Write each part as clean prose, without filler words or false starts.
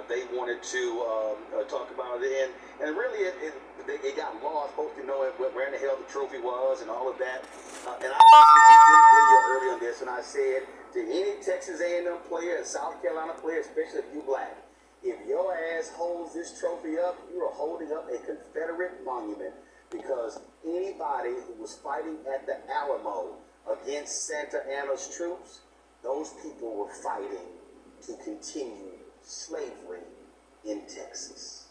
they wanted to talk about it, and really it got lost. Folks didn't know where in the hell the trophy was and all of that. And I did a video earlier on this, and I said to any Texas A&M player and South Carolina player, especially if you black, if your ass holds this trophy up, you are holding up a Confederate monument, because anybody who was fighting at the Alamo against Santa Anna's troops, those people were fighting to continue slavery in Texas.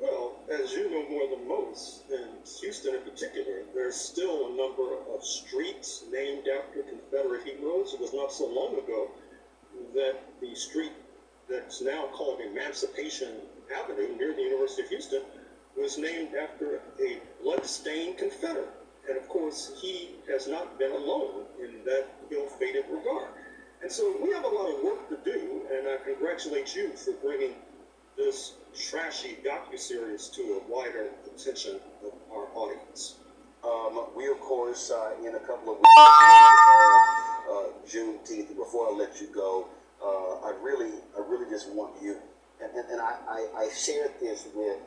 Well, as you know more than most, in Houston in particular, there's still a number of streets named after Confederate heroes. It was not so long ago that the street that's now called Emancipation Avenue near the University of Houston was named after a blood-stained Confederate. And of course, he has not been alone in that ill-fated regard. And so we have a lot of work to do, and I congratulate you for bringing this trashy docuseries to a wider attention of our audience. We, of course, in a couple of weeks, Juneteenth. Before I let you go, I really just want you, and I shared this with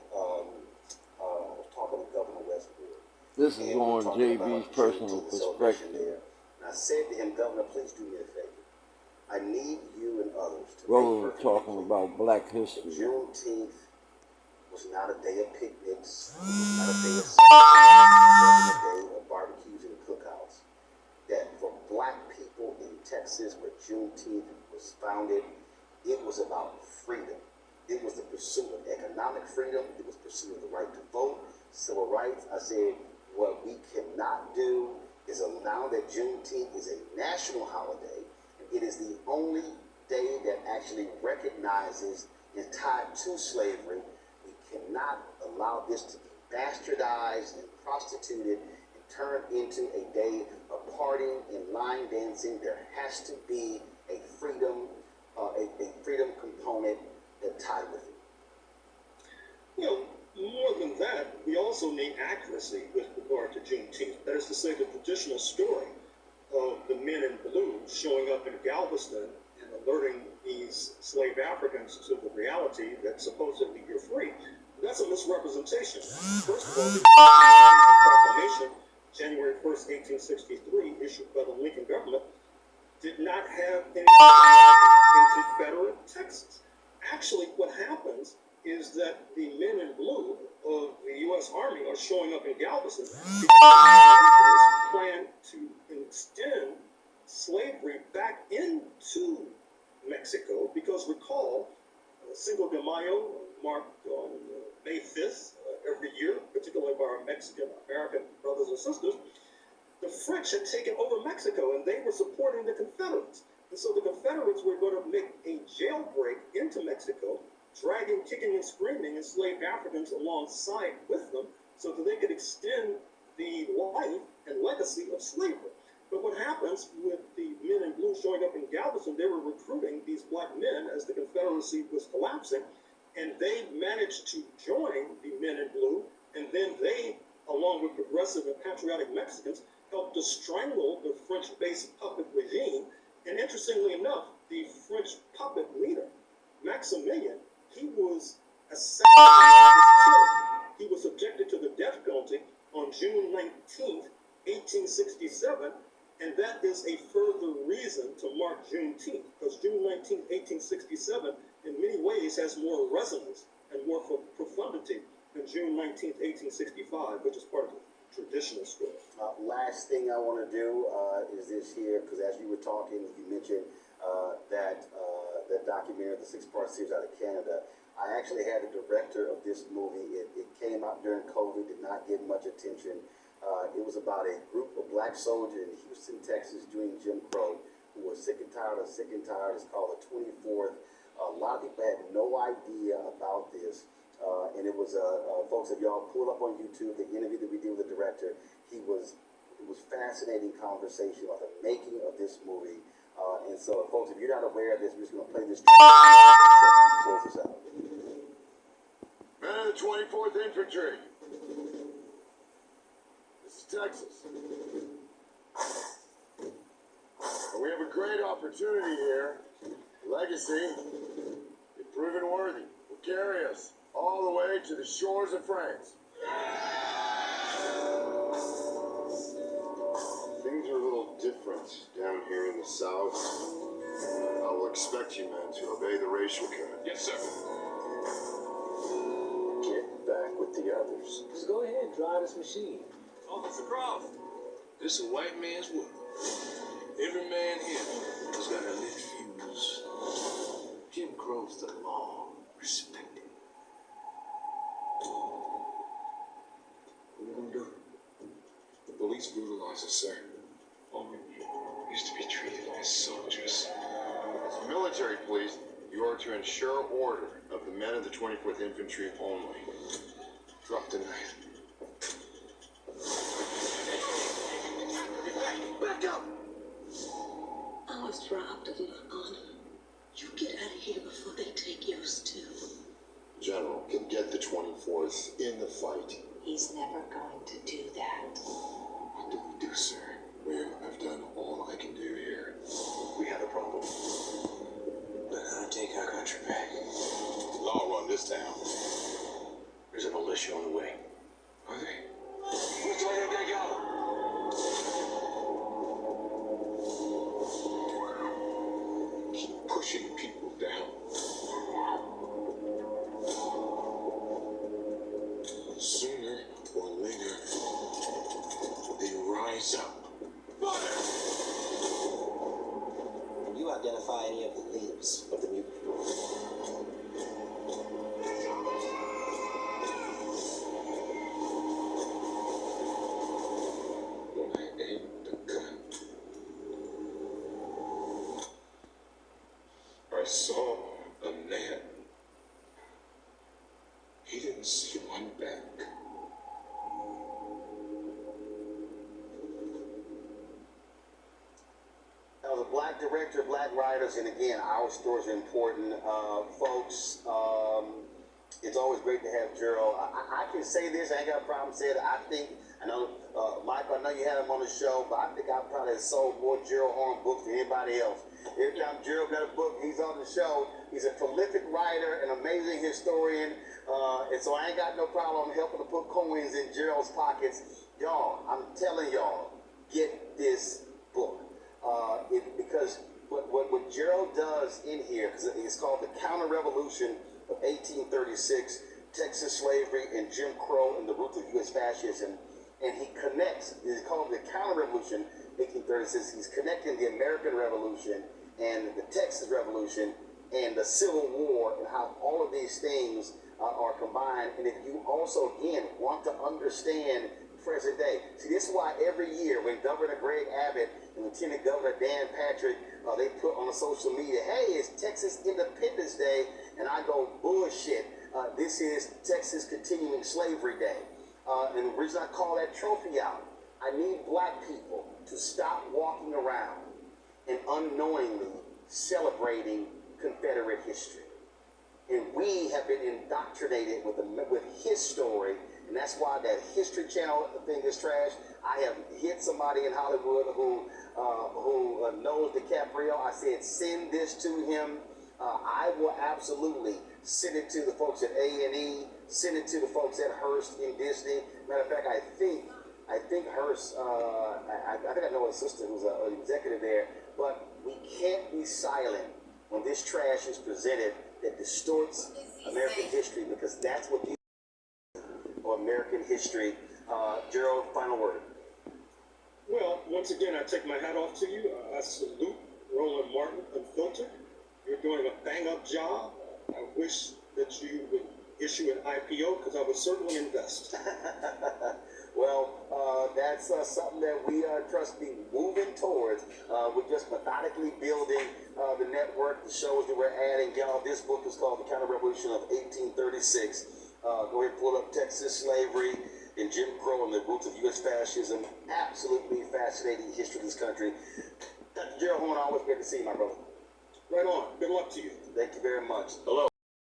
talking to Governor Westbrook. This is on JB's personal perspective. And I said to him, Governor, please do me a favor. I need you and others to We're talking about Black history. Juneteenth was not a day of picnics. It was not a day of it wasn't a day of barbecues and cookouts. That for Black people in Texas, where Juneteenth was founded, it was about freedom. It was the pursuit of economic freedom. It was the pursuit of the right to vote, civil rights. I said, what we cannot do is allow that Juneteenth is a national holiday. It is the only day that actually recognizes and tied to slavery. We cannot allow this to be bastardized and prostituted and turned into a day of partying and line dancing. There has to be a freedom component that tied with it. You know, more than that, we also need accuracy with regard to Juneteenth. That is to say, the traditional story of the men in blue showing up in Galveston and alerting these slave Africans to the reality that supposedly you're free. That's a misrepresentation. First of all, the Proclamation, January 1st, 1863, issued by the Lincoln government, did not have any in Confederate Texas. Actually, what happens is that the men in blue of the U.S. Army are showing up in Galveston because plan to extend slavery back into Mexico, because recall, Cinco de Mayo marked on May 5th every year, particularly by our Mexican-American brothers and sisters. The French had taken over Mexico, and they were supporting the Confederates. And so the Confederates were going to make a jailbreak into Mexico, dragging, kicking, and screaming enslaved Africans alongside with them so that they could extend the life and legacy of slavery. But what happens with the men in blue showing up in Galveston, they were recruiting these Black men as the Confederacy was collapsing, and they managed to join the men in blue, and then they, along with progressive and patriotic Mexicans, helped to strangle the French-based puppet regime. And interestingly enough, the French puppet leader, Maximilian, he was assassinated, he was killed. He was subjected to the death penalty on June 19th, 1867, and that is a further reason to mark Juneteenth, because June 19th, 1867, in many ways has more resonance and more profundity than June 19th, 1865, which is part of the traditional story. Last thing I want to do is this here, because as you were talking, you mentioned that documentary, the 6-part series out of Canada. I actually had the director of this movie. It came out during COVID, did not get much attention. It was about a group of Black soldiers in Houston, Texas during Jim Crow who were sick and tired. It's called the 24th. A lot of people had no idea about this. And it was, folks, if y'all pull up on YouTube, the interview that we did with the director, it was fascinating conversation about the making of this movie. And so, folks, if you're not aware of this, we're just going to play this. Close this out. Men of the 24th Infantry. This is Texas. We have a great opportunity here. Legacy. Ivan Worthy will carry us all the way to the shores of France. Things are a little different down here in the South. I will expect you men to obey the racial code. Yes, sir. Get back with the others. Just go ahead, drive this machine. Officer Crawford, this a white man's world. Every man here has got a lit fuse. Jim Crow's the law. Respect it. What are we gonna do? The police brutalize us, sir. All we used to be treated as soldiers. As military police, you are to ensure order of the men of the 24th Infantry only. Drop the knife. Back up! I was robbed of my honor. You get out of here before they take yours too. General can get the 24th in the fight. He's never going to do that. What do we do, sir? Well, I've done all I can do here. We have a problem. They're gonna take our country back. Law run this town. There's a militia on the way. Are they? Which way did they go? Keep pushing people down. Sooner or later, they rise up. Fire! Can you identify any of the leaders of the mutant group? When I aimed the gun, I saw a man. He didn't see one back. I was a black director, black writers, and again, our stories are important. Folks, it's always great to have Gerald. I can say this, I ain't got a problem saying it. I know, Michael, I know you had him on the show, but I think I probably have sold more Gerald Horn books than anybody else. Every time Gerald got a book, he's on the show. He's a prolific writer, an amazing historian, and so I ain't got no problem helping to put coins in Gerald's pockets. Y'all, I'm telling y'all, get this book. Because what Gerald does in here, because it's called The Counter-Revolution of 1836, Texas Slavery and Jim Crow and the Roots of U.S. Fascism, and he connects, it's called The Counter-Revolution 1836, he's connecting the American Revolution and the Texas Revolution and the Civil War and how all of these things are combined. And if you also, again, want to understand present day. See, this is why every year when Governor Greg Abbott and Lieutenant Governor Dan Patrick, they put on social media, hey, it's Texas Independence Day, and I go, bullshit. This is Texas Continuing Slavery Day. And the reason I call that trophy out, I need black people to stop walking around and unknowingly celebrating Confederate history. And we have been indoctrinated with his story, and that's why that History Channel thing is trash. I have hit somebody in Hollywood who knows DiCaprio. I said, send this to him. I will absolutely send it to the folks at A&E, send it to the folks at Hearst in Disney. Matter of fact, I think Hearst, I think I know his sister who's an executive there, but we can't be silent when this trash is presented that distorts American history, because that's what people or American history. Gerald, final word. Well, once again, I take my hat off to you. I salute Roland Martin Unfiltered. You're doing a bang-up job. I wish that you would issue an IPO, because I would certainly invest. Well, that's something that we trust me moving towards. We're just methodically building the network, the shows that we're adding. Y'all, this book is called The Counter-Revolution of 1836. Go ahead and pull up Texas Slavery and Jim Crow and the Roots of U.S. Fascism. Absolutely fascinating history of this country. Dr. Gerald Horn, always great to see you, my brother. Right on. Good luck to you. Thank you very much. Hello.